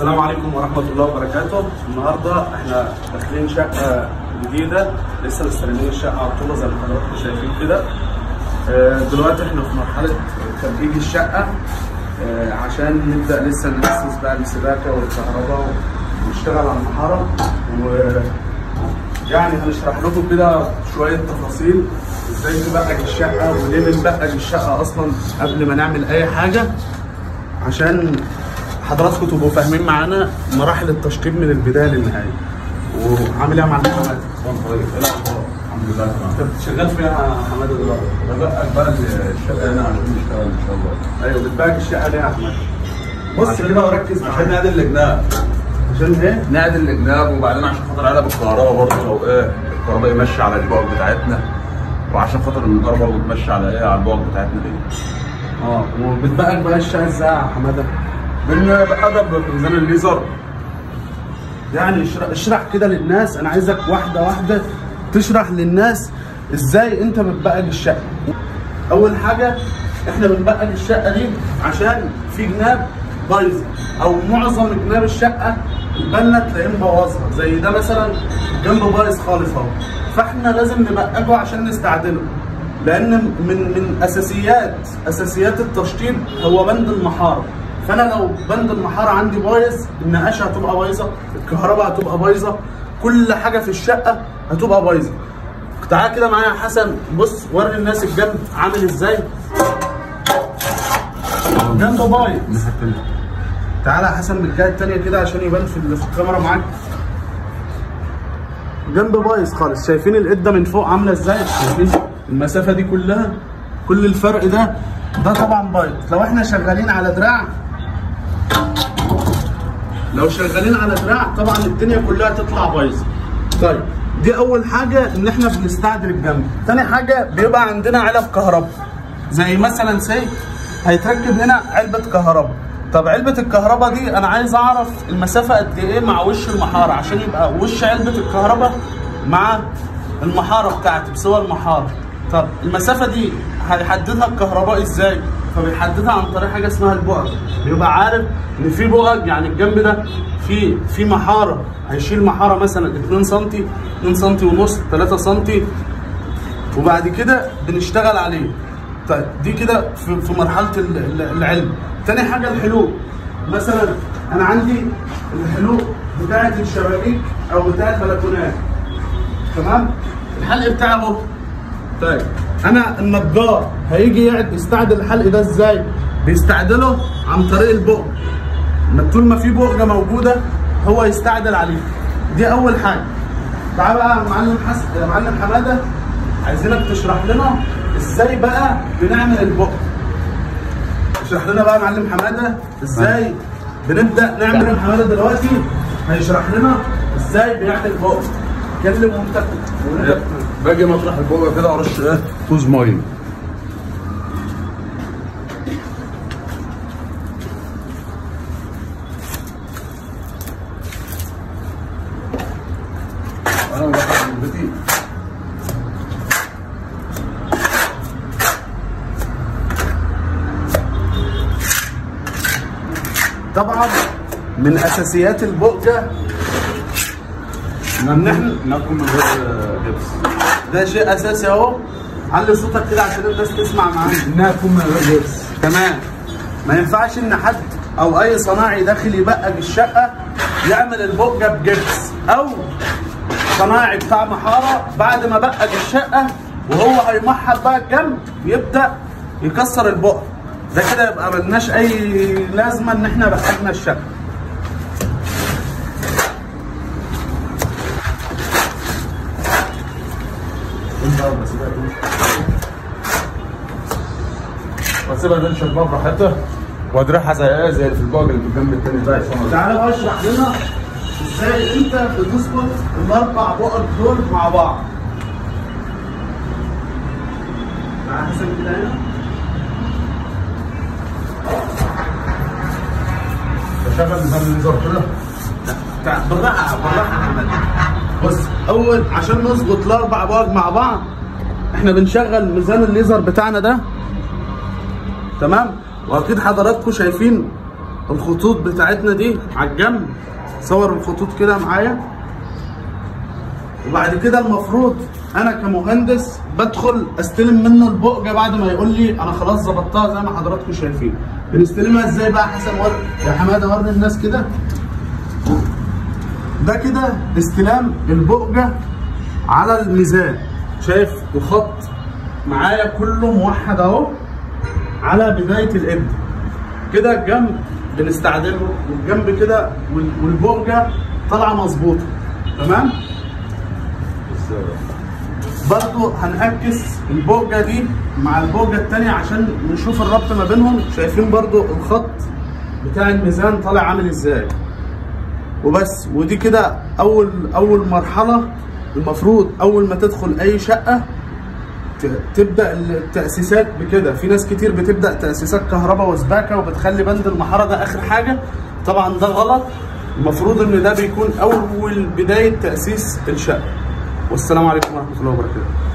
السلام عليكم ورحمة الله وبركاته. النهارده احنا داخلين شقة جديدة، لسه مستلمين الشقة على طول زي ما حضراتكم شايفين كده. دلوقتي احنا في مرحلة تدريج الشقة عشان نبدأ لسه نأسس بقى السباكة والكهرباء ونشتغل على المحارة، ويعني هنشرح لكم كده شوية تفاصيل ازاي نبقج الشقة وليه بنبقج الشقة أصلا قبل ما نعمل أي حاجة، عشان حضراتكم تبقوا فاهمين معانا مراحل التشطيب من البدايه للنهايه. وعامل ايه يا معلم حماده؟ ايه الاخبار؟ الحمد لله تمام. انت شغال فيها يا حماده دلوقتي؟ ببقى بقى الشقه هنا عشان نشتغل ان شاء الله. ايوه، بتبقى الشقه ليه يا حماده؟ بص كده وركز عشان نعدل الجناب. عشان ايه؟ نعدل الجناب، وبعدين عشان خاطر علب الكهرباء برضه لو ايه الكهرباء يمشي على البؤج بتاعتنا، وعشان خاطر النجار برضه تمشي على ايه على البؤج بتاعتنا دي. وبتبقى بقى الشقه ازاي يا حماده؟ بنبقى بميزان الليزر. يعني اشرح كده للناس، انا عايزك واحده واحده تشرح للناس ازاي انت بتبقج الشقه. اول حاجه احنا بنبقج الشقه دي عشان في جناب بايظه، او معظم جناب الشقه البنا تلاقيه مبوظها، زي ده مثلا جنبه بايظ خالص اهو، فاحنا لازم نبقجه عشان نستعدله، لان من اساسيات التشطيب هو بند المحاره. فانا لو بند المحاره عندي بايظ، النقاشه هتبقى بايظه، الكهرباء هتبقى بايظه، كل حاجه في الشقه هتبقى بايظه. تعال كده معايا يا حسن، بص وري الناس الجنب عامل ازاي. جنب بايظ. تعالى يا حسن من الجهه الثانيه كده عشان يبان في الكاميرا معاك. جنب بايظ خالص، شايفين القده من فوق عامله ازاي؟ شايفين المسافه دي كلها، كل الفرق ده طبعا بايظ. لو احنا شغالين على دراع، طبعا الدنيا كلها تطلع بايظه. طيب دي اول حاجه ان احنا بنستعدل الجنب. تاني حاجه بيبقى عندنا علب كهرباء، زي مثلا هيتركب هنا علبه كهرباء. طب علبه الكهرباء دي انا عايز اعرف المسافه قد ايه مع وش المحاره، عشان يبقى وش علبه الكهرباء مع المحاره بتاعتي بسوى المحاره. طب المسافه دي هيحددها الكهربائي ازاي؟ فبيحددها عن طريق حاجه اسمها البؤج. بيبقى عارف ان في بؤج، يعني الجنب ده في محاره، هيشيل محاره مثلا 2 سم، 2 سم ونص، 3 سم، وبعد كده بنشتغل عليه. طيب دي كده في مرحله العلم. تاني حاجه الحلول. مثلا انا عندي الحلول بتاعه الشبابيك او بتاعه البلكونات، تمام؟ الحلق بتاعه اهو. طيب انا النجار هيجي يستعدل الحلق ده ازاي؟ بيستعدله عن طريق البؤج. طول ما في بؤجه موجوده هو يستعدل عليه. دي اول حاجه. تعال بقى يا معلم حماده، عايزينك تشرح لنا ازاي بقى بنعمل البؤج. اشرح لنا بقى يا معلم حماده ازاي بنبدا نعمل. حماده دلوقتي هيشرح لنا ازاي بنعمل بؤج. اتكلم وانت باجي مطرح البؤجه كده ارش كوز ميه. انا بقى من بيتي طبعا من اساسيات البؤجه ان احنا ناكل من غير جبس. ده شيء اساسي اهو. علي صوتك كده عشان الناس تسمع معانا. انها تكون من غير جبس. تمام. ما ينفعش ان حد او اي صناعي داخل يبقج الشقه يعمل البؤجه بجبس، او صناعي بتاع محاره بعد ما بقج الشقه وهو هيمحر بقى الجنب يبدا يكسر البؤج ده، كده يبقى ملناش اي لازمه ان احنا بقجنا الشقه. واسيبها تنشف بقى براحتها وادرعها زي اللي في البؤج اللي في الجنب التاني ده. تعالى بقى اشرح لنا ازاي انت بتظبط الاربع بؤج دول مع بعض. تعالى حسن كده هنا. بشغل نظام الليزر كده. بالراحه يا حماد. بص، اول عشان نظبط الاربع بؤج مع بعض احنا بنشغل ميزان الليزر بتاعنا ده، تمام؟ واكيد حضراتكم شايفين الخطوط بتاعتنا دي على الجنب، صور الخطوط كده معايا. وبعد كده المفروض انا كمهندس بدخل استلم منه البؤجه بعد ما يقول لي انا خلاص ظبطتها زي ما حضراتكم شايفين. بنستلمها ازاي بقى حسن؟ يا حماده وري الناس كده. ده كده استلام البؤجه على الميزان، شايف الخط معايا كله موحد اهو على بدايه الابن. كده الجنب بنستعدله والجنب كده والبؤجه طالعه مظبوطه تمام. برضو هنعكس البؤجه دي مع البؤجه الثانيه عشان نشوف الربط ما بينهم. شايفين برضو الخط بتاع الميزان طالع عامل ازاي وبس. ودي كده اول مرحله. المفروض اول ما تدخل اي شقه تبدا التاسيسات بكده. في ناس كتير بتبدا تاسيسات كهرباء وسباكه وبتخلي بند المحاره ده اخر حاجه، طبعا ده غلط. المفروض ان ده بيكون اول بدايه تاسيس الشقه. والسلام عليكم ورحمه الله وبركاته.